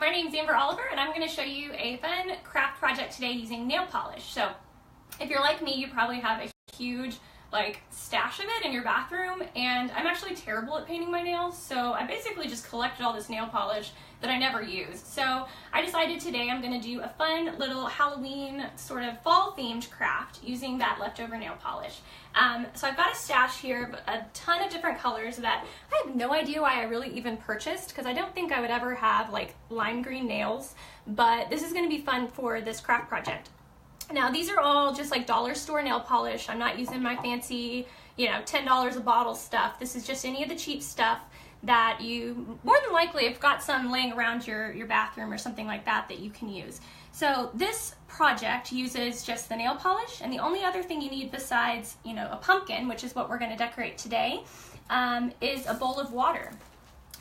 My name's Amber Oliver, and I'm going to show you a fun craft project today using nail polish. So if you're like me, you probably have a huge stash of it in your bathroom, and I'm actually terrible at painting my nails, so I basically just collected all this nail polish that I never used. So I decided today I'm going to do a fun little Halloween sort of fall themed craft using that leftover nail polish. So I've got a stash here of a ton of different colors that I have no idea why I really even purchased, because I don't think I would ever have lime green nails, but this is going to be fun for this craft project. Now these are all just dollar store nail polish. I'm not using my fancy, $10 a bottle stuff. This is just any of the cheap stuff that you more than likely have got some laying around your bathroom or something like that that you can use. So this project uses just the nail polish, and the only other thing you need besides, a pumpkin, which is what we're going to decorate today, is a bowl of water.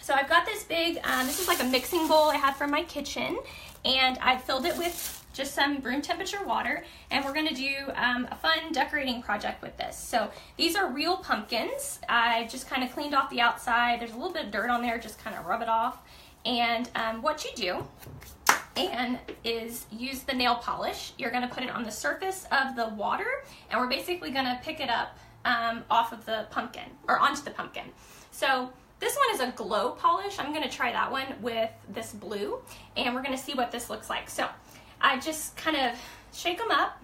So I've got this big, this is like a mixing bowl I had from my kitchen, and I filled it with just some room temperature water, and we're going to do a fun decorating project with this. So these are real pumpkins. I just kind of cleaned off the outside. There's a little bit of dirt on there, just kind of rub it off. And what you do is use the nail polish. You're going to put it on the surface of the water, and we're basically going to pick it up off of the pumpkin, or onto the pumpkin. So this one is a glow polish. I'm going to try that one with this blue, and we're going to see what this looks like. So I just kind of shake them up,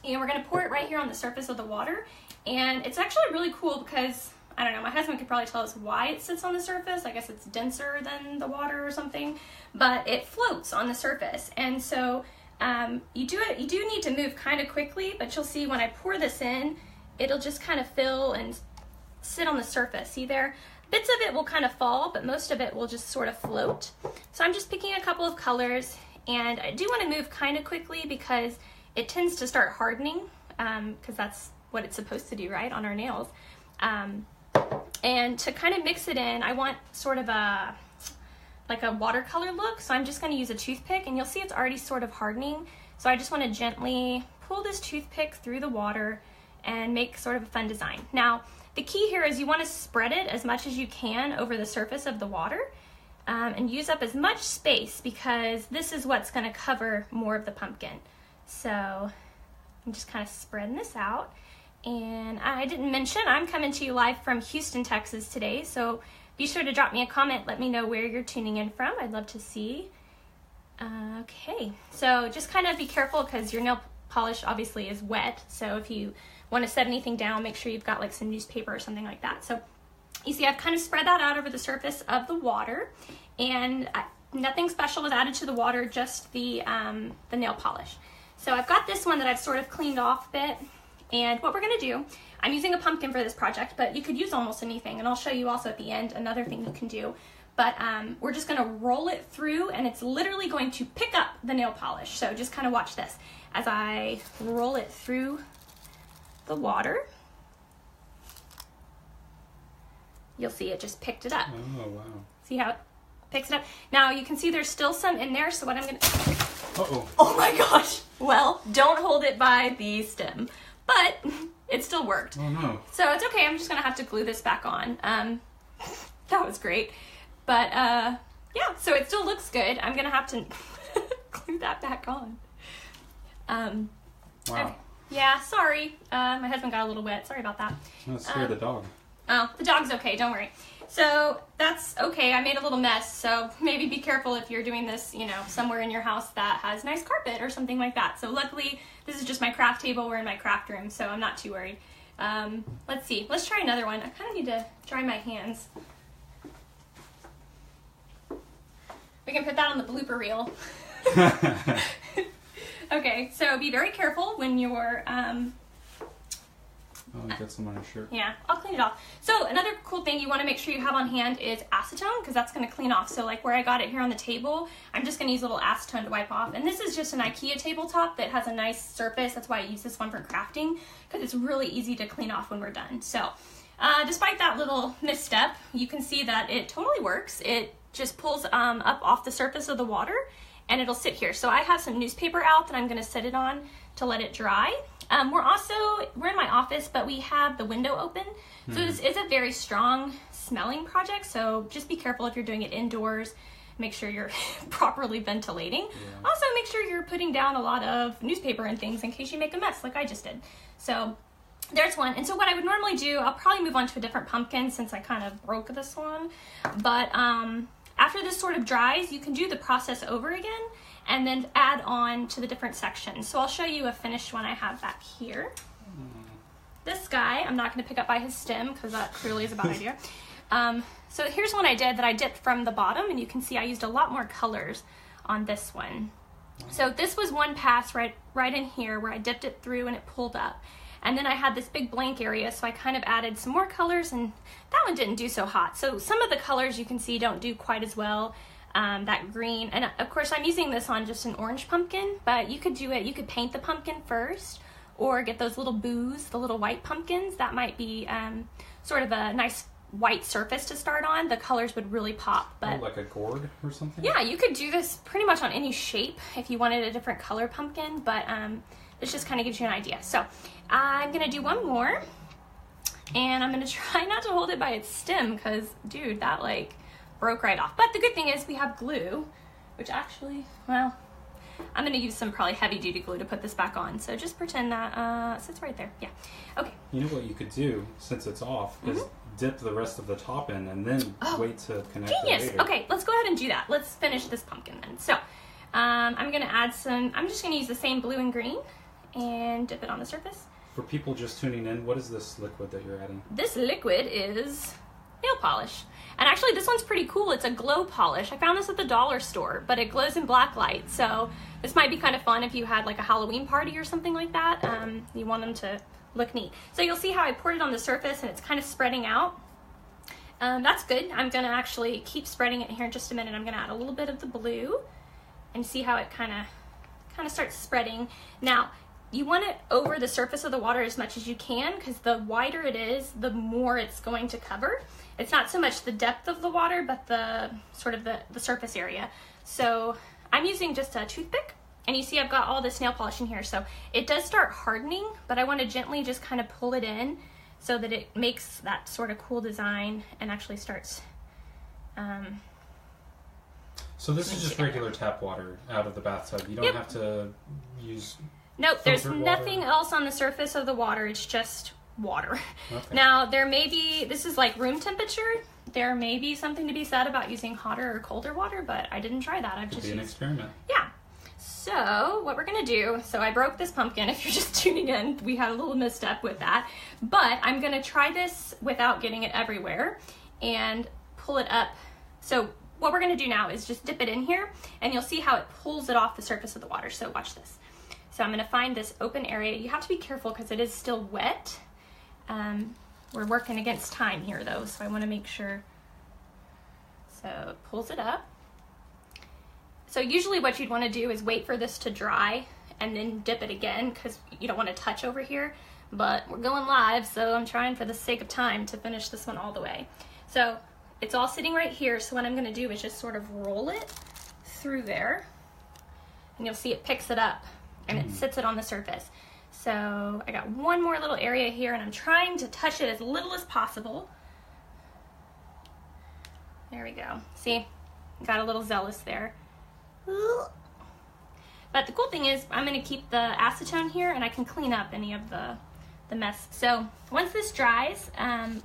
and we're going to pour it right here on the surface of the water. And it's actually really cool because, I don't know, my husband could probably tell us why it sits on the surface. I guess it's denser than the water or something, but it floats on the surface. And so you do need to move kind of quickly, but you'll see when I pour this in, it'll just kind of fill and sit on the surface. See there? Bits of it will kind of fall, but most of it will just sort of float. So I'm just picking a couple of colors, and I do want to move kind of quickly because it tends to start hardening, because that's what it's supposed to do, right, on our nails. And to kind of mix it in, I want sort of a watercolor look, so I'm just going to use a toothpick, and you'll see it's already sort of hardening. So I just want to gently pull this toothpick through the water and make sort of a fun design. Now, the key here is you want to spread it as much as you can over the surface of the water, and use up as much space, because this is what's going to cover more of the pumpkin. So I'm just kind of spreading this out. And I didn't mention, I'm coming to you live from Houston, Texas today, so be sure to drop me a comment, let me know where you're tuning in from. I'd love to see. Okay, so just kind of be careful because your nail polish obviously is wet, so if you want to set anything down, make sure you've got some newspaper or something like that. So you see I've kind of spread that out over the surface of the water, and nothing special was added to the water, just the nail polish. So I've got this one that I've sort of cleaned off a bit, and what we're going to do, I'm using a pumpkin for this project, but you could use almost anything, and I'll show you also at the end another thing you can do. But we're just going to roll it through, and it's literally going to pick up the nail polish. So just kind of watch this as I roll it through the water. You'll see it just picked it up. Oh, wow. See how it picks it up? Now you can see there's still some in there, so what I'm going to... Uh-oh. Oh my gosh! Well, don't hold it by the stem, but it still worked. Oh no. So it's okay, I'm just going to have to glue this back on. That was great. But yeah, so it still looks good. I'm going to have to glue that back on. Wow. Yeah, sorry. My husband got a little wet. Sorry about that. That scared the dog. Oh, the dog's okay. Don't worry. So that's okay. I made a little mess. So maybe be careful if you're doing this, somewhere in your house that has nice carpet or something like that. So luckily, this is just my craft table. We're in my craft room, so I'm not too worried. Let's see. Let's try another one. I kind of need to dry my hands. We can put that on the blooper reel. Okay, so be very careful when you're... Oh, you got some on your shirt. Yeah, I'll clean it off. So another cool thing you want to make sure you have on hand is acetone, because that's going to clean off. So where I got it here on the table, I'm just going to use a little acetone to wipe off. And this is just an IKEA tabletop that has a nice surface. That's why I use this one for crafting, because it's really easy to clean off when we're done. So despite that little misstep, you can see that it totally works. It just pulls up off the surface of the water, and it'll sit here. So I have some newspaper out that I'm going to set it on to let it dry. We're in my office, but we have the window open. So it's a very strong smelling project. So just be careful if you're doing it indoors. make sure you're properly ventilating. Yeah. Also, make sure you're putting down a lot of newspaper and things in case you make a mess like I just did. So there's one. And so what I would normally do, I'll probably move on to a different pumpkin since I kind of broke this one. But after this sort of dries, you can do the process over again and then add on to the different sections. So I'll show you a finished one I have back here. This guy, I'm not going to pick up by his stem because that clearly is a bad idea. So here's one I did that I dipped from the bottom, and you can see I used a lot more colors on this one. So this was one pass right in here where I dipped it through and it pulled up. And then I had this big blank area, so I kind of added some more colors, and that one didn't do so hot. So some of the colors you can see don't do quite as well. That green, and of course I'm using this on just an orange pumpkin, but you could do it, you could paint the pumpkin first, or get those little boos, the little white pumpkins. That might be sort of a nice white surface to start on. The colors would really pop. But like a gourd or something? Yeah, you could do this pretty much on any shape if you wanted a different color pumpkin, but this just kind of gives you an idea. So I'm gonna do one more, and I'm gonna try not to hold it by its stem because, dude, that like broke right off. But the good thing is we have glue, which actually, well, I'm going to use some probably heavy duty glue to put this back on. So just pretend that sits right there. Yeah. Okay. You know what you could do since it's off is dip the rest of the top in and then wait to connect Genius. it later. Okay, let's go ahead and do that. Let's finish this pumpkin then. So I'm going to add some, I'm just going to use the same blue and green and dip it on the surface. For people just tuning in, what is this liquid that you're adding? This liquid is nail polish. And actually this one's pretty cool. It's a glow polish. I found this at the dollar store, but it glows in black light. So this might be kind of fun if you had like a Halloween party or something like that. You want them to look neat. So you'll see how I poured it on the surface and it's kind of spreading out. That's good. I'm gonna actually keep spreading it here in just a minute. I'm gonna add a little bit of the blue and see how it kind of starts spreading. Now, you want it over the surface of the water as much as you can, because the wider it is, the more it's going to cover. It's not so much the depth of the water, but the sort of the surface area. So I'm using just a toothpick, and you see I've got all this nail polish in here. So it does start hardening, but I want to gently just kind of pull it in so that it makes that sort of cool design and actually starts so this is just regular tap water out of the bathtub. You don't have to use Nope, there's filtered nothing water? else on the surface of the water. It's just water. Okay. Now, there may be, this is like room temperature. There may be something to be said about using hotter or colder water, but I didn't try that. I've Could just be an used, experiment. yeah. So what we're gonna do, so I broke this pumpkin. If you're just tuning in, we had a little misstep with that. But I'm gonna try this without getting it everywhere and pull it up. So what we're gonna do now is just dip it in here, and you'll see how it pulls it off the surface of the water. So watch this. So I'm gonna find this open area. You have to be careful because it is still wet. We're working against time here though, so I wanna make sure. So it pulls it up. So usually what you'd wanna do is wait for this to dry and then dip it again because you don't wanna touch over here, but we're going live, so I'm trying for the sake of time to finish this one all the way. So it's all sitting right here, so what I'm gonna do is just sort of roll it through there, and you'll see it picks it up and it sits it on the surface. So I got one more little area here, and I'm trying to touch it as little as possible. There we go. See, got a little zealous there. But the cool thing is I'm gonna keep the acetone here, and I can clean up any of the mess. So once this dries,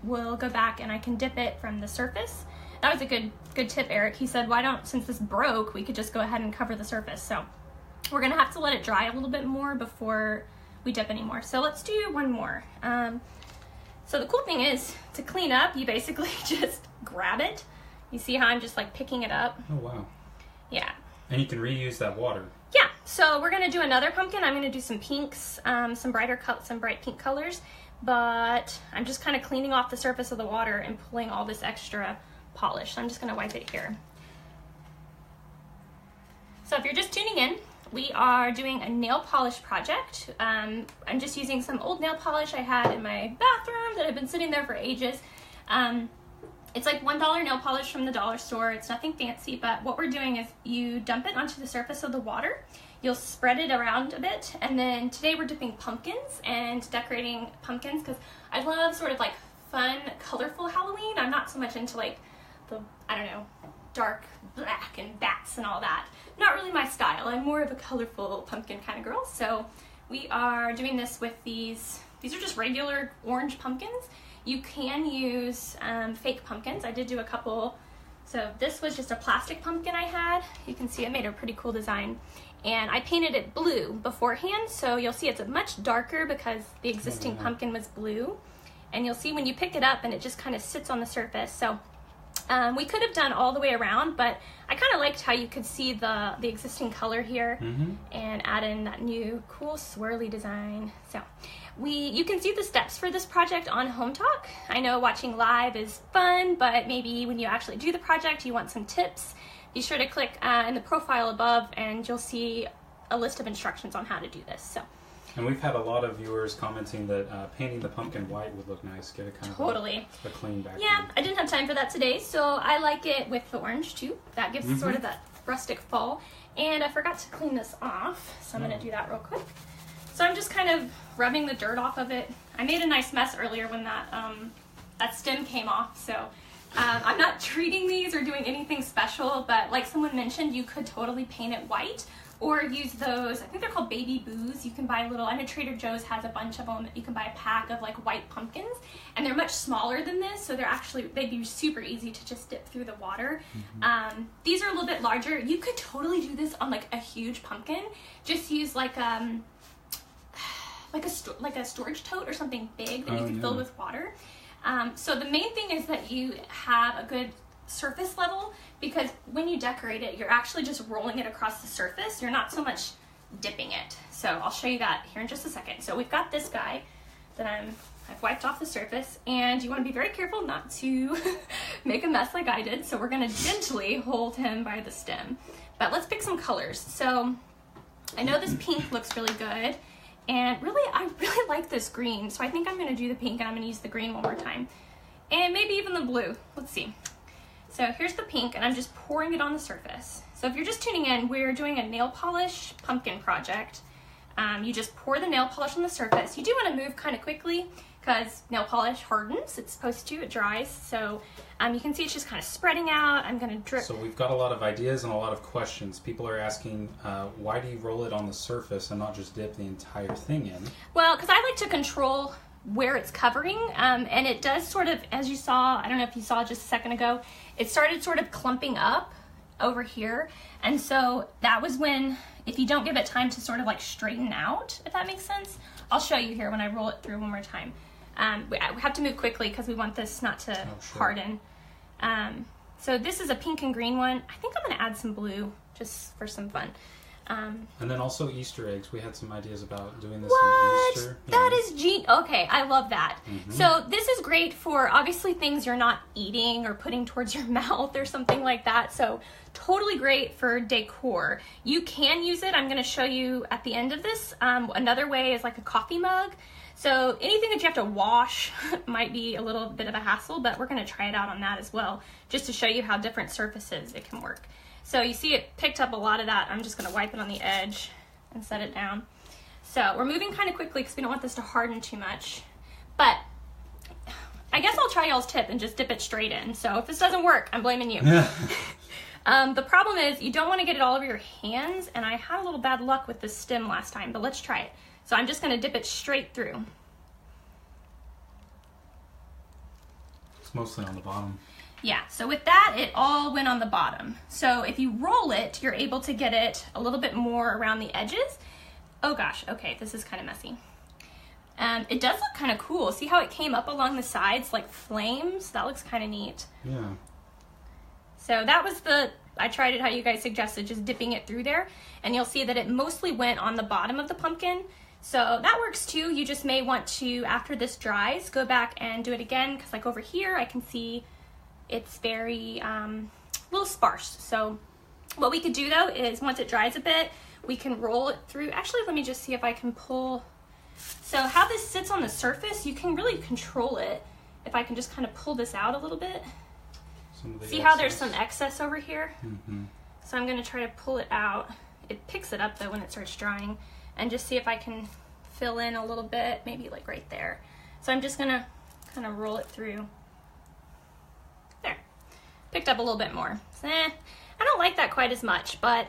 we'll go back and I can dip it from the surface. That was a good tip, Eric. He said, why don't, since this broke, we could just go ahead and cover the surface. So we're gonna have to let it dry a little bit more before we dip anymore. So let's do one more. So the cool thing is, to clean up, you basically just grab it. You see how I'm just like picking it up? Oh, wow. Yeah. And you can reuse that water. Yeah, so we're gonna do another pumpkin. I'm gonna do some pinks, some bright pink colors, but I'm just kind of cleaning off the surface of the water and pulling all this extra polish. So I'm just gonna wipe it here. So if you're just tuning in, we are doing a nail polish project. I'm just using some old nail polish I had in my bathroom that had been sitting there for ages. It's like $1 nail polish from the dollar store. It's nothing fancy, but what we're doing is you dump it onto the surface of the water. You'll spread it around a bit, and then today we're dipping pumpkins and decorating pumpkins because I love sort of like fun, colorful Halloween. I'm not so much into like the, I don't know, dark black and bats and all that. Not really my style. I'm more of a colorful pumpkin kind of girl. So we are doing this with these are just regular orange pumpkins. You can use fake pumpkins. I did do a couple. So this was just a plastic pumpkin I had. You can see it made a pretty cool design. And I painted it blue beforehand, so you'll see it's a much darker because the existing pumpkin was blue. And you'll see when you pick it up and it just kind of sits on the surface. So we could have done all the way around, but I kind of liked how you could see the existing color here and add in that new cool swirly design. So you can see the steps for this project on Hometalk. I know watching live is fun, but maybe when you actually do the project, you want some tips. Be sure to click in the profile above and you'll see a list of instructions on how to do this. So. And we've had a lot of viewers commenting that painting the pumpkin white would look nice, get a kind of a clean background. Yeah, I didn't have time for that today, so I like it with the orange too. That gives sort of that rustic fall. And I forgot to clean this off, so I'm going to do that real quick. So I'm just kind of rubbing the dirt off of it. I made a nice mess earlier when that stem came off, so I'm not treating these or doing anything special, but like someone mentioned, you could totally paint it white. Or use those, I think they're called baby boos. You can buy little, I know Trader Joe's has a bunch of them. You can buy a pack of like white pumpkins, and they're much smaller than this, so they'd be super easy to just dip through the water. These are a little bit larger. You could totally do this on like a huge pumpkin. Just use like a storage tote or something big that you can fill with water. So the main thing is that you have a good surface level, because when you decorate it, you're actually just rolling it across the surface. You're not so much dipping it. So I'll show you that here in just a second. So we've got this guy that I've wiped off the surface, and you want to be very careful not to make a mess like I did. So we're going to gently hold him by the stem. But let's pick some colors. So I know this pink looks really good, and really I really like this green. So I think I'm going to do the pink, and I'm going to use the green one more time. And maybe even the blue. Let's see. So here's the pink, and I'm just pouring it on the surface. So if you're just tuning in, we're doing a nail polish pumpkin project. You just pour the nail polish on the surface. You do want to move kind of quickly because nail polish hardens. It's supposed to, it dries. So you can see it's just kind of spreading out. I'm going to drip. So we've got a lot of ideas and a lot of questions. People are asking, why do you roll it on the surface and not just dip the entire thing in? Well, because I like to control where it's covering, and it does sort of, as you saw, I don't know if you saw just a second ago, it started sort of clumping up over here, and so that was when, if you don't give it time to sort of like straighten out, if that makes sense. I'll show you here when I roll it through one more time. We have to move quickly because we want this not to harden. So this is a pink and green one. I think I'm going to add some blue just for some fun. And then also Easter eggs. We had some ideas about doing this what? in Easter. That is okay, I love that. So this is great for obviously things you're not eating or putting towards your mouth or something like that. So totally great for decor. You can use it. I'm going to show you at the end of this. Another way is like a coffee mug. So anything that you have to wash might be a little bit of a hassle, but we're going to try it out on that as well, just to show you how different surfaces it can work. So you see it picked up a lot of that. I'm just going to wipe it on the edge and set it down. So we're moving kind of quickly because we don't want this to harden too much. But I guess I'll try y'all's tip and just dip it straight in. So if this doesn't work, I'm blaming you. The problem is you don't want to get it all over your hands, and I had a little bad luck with this stem last time, but let's try it. So I'm just going to dip it straight through. It's mostly on the bottom. Yeah, so with that, it all went on the bottom. So if you roll it, you're able to get it a little bit more around the edges. Oh gosh, okay, this is kind of messy. It does look kind of cool. See how it came up along the sides like flames? That looks kind of neat. Yeah. So that was I tried it how you guys suggested, just dipping it through there. And you'll see that it mostly went on the bottom of the pumpkin. So that works too. You just may want to, after this dries, go back and do it again. Because like over here, I can see it's very a little sparse. So what we could do though is once it dries a bit, we can roll it through. Actually, let me just see if I can pull. So how this sits on the surface, you can really control it. If I can just kind of pull this out a little bit. See how there's some excess over here? So I'm going to try to pull it out. It picks it up though when it starts drying. And just see if I can fill in a little bit, maybe like right there. So I'm just going to kind of roll it through. There. Picked up a little bit more. I don't like that quite as much, but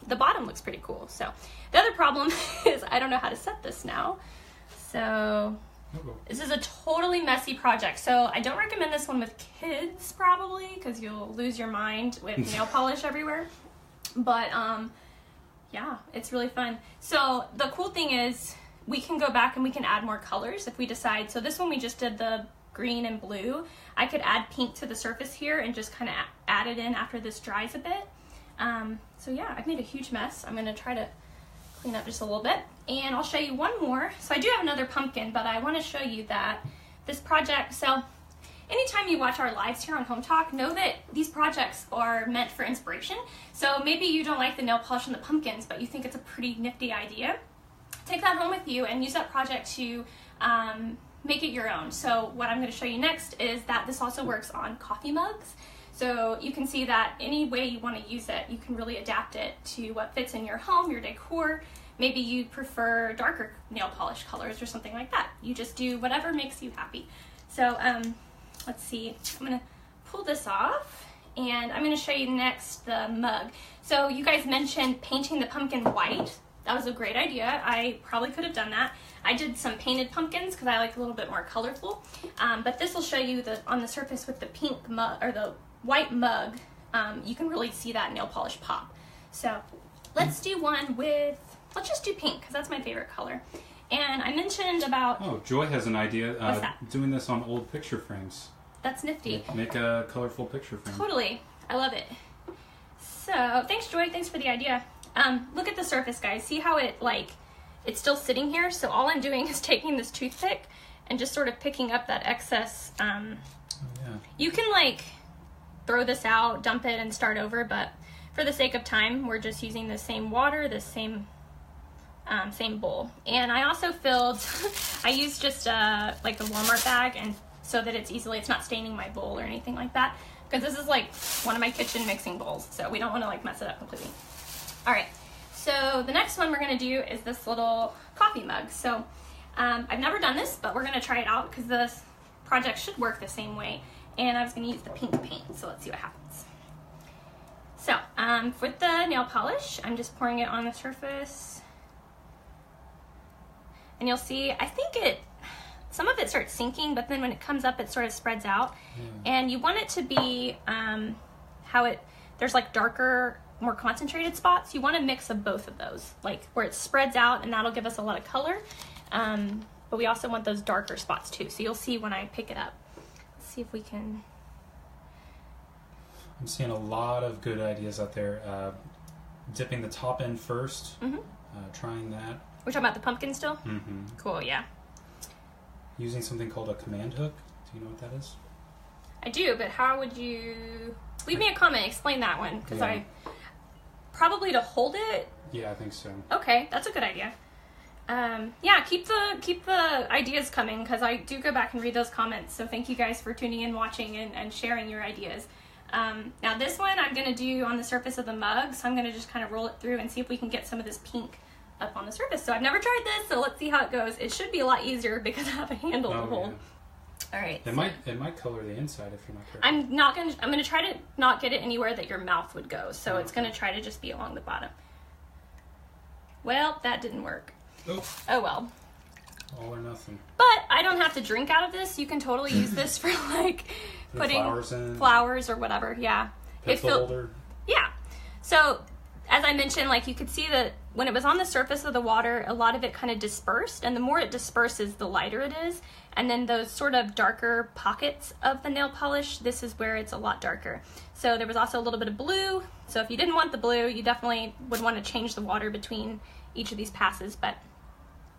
the bottom looks pretty cool. So the other problem is I don't know how to set this now. So this is a totally messy project. So I don't recommend this one with kids probably, because you'll lose your mind with nail polish everywhere. But yeah, it's really fun. So the cool thing is we can go back and we can add more colors if we decide. So this one we just did the green and blue. I could add pink to the surface here and just kind of add it in after this dries a bit. So yeah, I've made a huge mess. I'm going to try to clean up just a little bit. And I'll show you one more. So I do have another pumpkin, but I want to show you that this project, so anytime you watch our lives here on Hometalk, know that these projects are meant for inspiration. So maybe you don't like the nail polish and the pumpkins, but you think it's a pretty nifty idea. Take that home with you and use that project to make it your own. So what I'm going to show you next is that this also works on coffee mugs. So you can see that any way you want to use it, you can really adapt it to what fits in your home, your decor. Maybe you prefer darker nail polish colors or something like that. You just do whatever makes you happy. So let's see, I'm going to pull this off and I'm going to show you next the mug. So you guys mentioned painting the pumpkin white. That was a great idea. I probably could have done that. I did some painted pumpkins because I like a little bit more colorful. But this will show you on the surface with the pink mug or the white mug, you can really see that nail polish pop. So let's do one with, let's just do pink because that's my favorite color. And I mentioned about... Oh, Joy has an idea. What's that? Doing this on old picture frames. That's nifty. Make a colorful picture frame. Totally. I love it. So thanks, Joy. Thanks for the idea. Look at the surface, guys. See how it, like, it's still sitting here? So all I'm doing is taking this toothpick and just sort of picking up that excess. Yeah. You can, like, throw this out, dump it, and start over, but for the sake of time, we're just using the same water, the same bowl. And I also filled, I used just like a Walmart bag, and so that it's not staining my bowl or anything like that, because this is like one of my kitchen mixing bowls, so we don't want to like mess it up completely. All right, so the next one we're going to do is this little coffee mug. So I've never done this, but we're going to try it out because this project should work the same way. And I was going to use the pink paint, so let's see what happens. So, with the nail polish, I'm just pouring it on the surface. And you'll see, I think some of it starts sinking, but then when it comes up, it sort of spreads out. And you want it to be there's like darker, more concentrated spots. You want a mix of both of those, like where it spreads out, and that'll give us a lot of color. But we also want those darker spots too. So you'll see when I pick it up. See if we can. I'm seeing a lot of good ideas out there. Dipping the top end first. Trying that. We're talking about the pumpkin still? Cool, yeah. Using something called a command hook. Do you know what that is? I do, but how would you... Leave me a comment, explain that one, because probably to hold it? Yeah, I think so. Okay, that's a good idea. Yeah, keep the ideas coming, because I do go back and read those comments, so thank you guys for tuning in, watching, and sharing your ideas. Now this one I'm going to do on the surface of the mug, so I'm going to just kind of roll it through and see if we can get some of this pink up on the surface. So I've never tried this, so let's see how it goes. It should be a lot easier because I have a handle to hold. Yeah. All right. It might color the inside if you're not careful. I'm going to try to not get it anywhere that your mouth would go, so it's going to try to just be along the bottom. Well, that didn't work. Oh well. All or nothing. But I don't have to drink out of this. You can totally use this for like putting flowers or whatever. Yeah. Pencil holder. Yeah. So as I mentioned, like you could see that when it was on the surface of the water, a lot of it kind of dispersed, and the more it disperses, the lighter it is. And then those sort of darker pockets of the nail polish, this is where it's a lot darker. So there was also a little bit of blue. So if you didn't want the blue, you definitely would want to change the water between each of these passes. But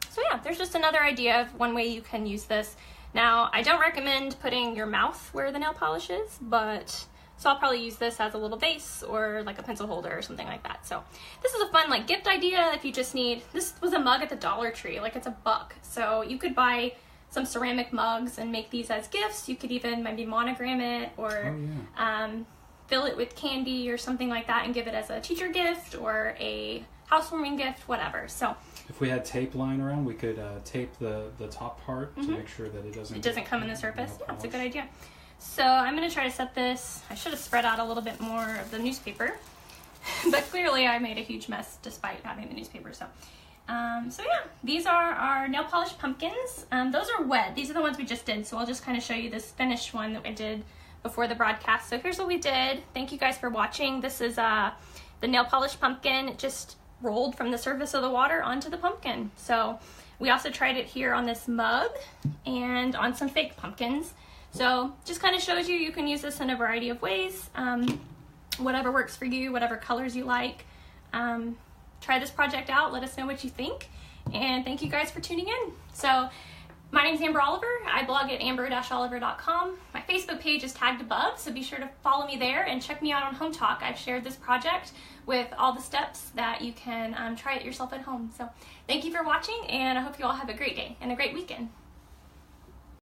so yeah, there's just another idea of one way you can use this. Now, I don't recommend putting your mouth where the nail polish is, but so I'll probably use this as a little base or like a pencil holder or something like that. So this is a fun like gift idea if you just need, this was a mug at the Dollar Tree, like it's $1. So you could buy some ceramic mugs and make these as gifts. You could even maybe monogram it or fill it with candy or something like that and give it as a teacher gift or a housewarming gift, whatever. So if we had tape lying around, we could tape the top part to make sure that it doesn't come in the surface. Yeah, that's a good idea. So I'm going to try to set this, I should have spread out a little bit more of the newspaper, but clearly I made a huge mess despite having the newspaper. So yeah, these are our nail polish pumpkins. Those are wet. These are the ones we just did. So I'll just kind of show you this finished one that I did before the broadcast. So here's what we did. Thank you guys for watching. This is the nail polish pumpkin. It just rolled from the surface of the water onto the pumpkin. So we also tried it here on this mug and on some fake pumpkins. So just kind of shows you can use this in a variety of ways. Whatever works for you, whatever colors you like. Try this project out. Let us know what you think. And thank you guys for tuning in. So my name's Amber Oliver. I blog at amber-oliver.com. My Facebook page is tagged above, so be sure to follow me there and check me out on Hometalk. I've shared this project with all the steps that you can try it yourself at home. So thank you for watching, and I hope you all have a great day and a great weekend.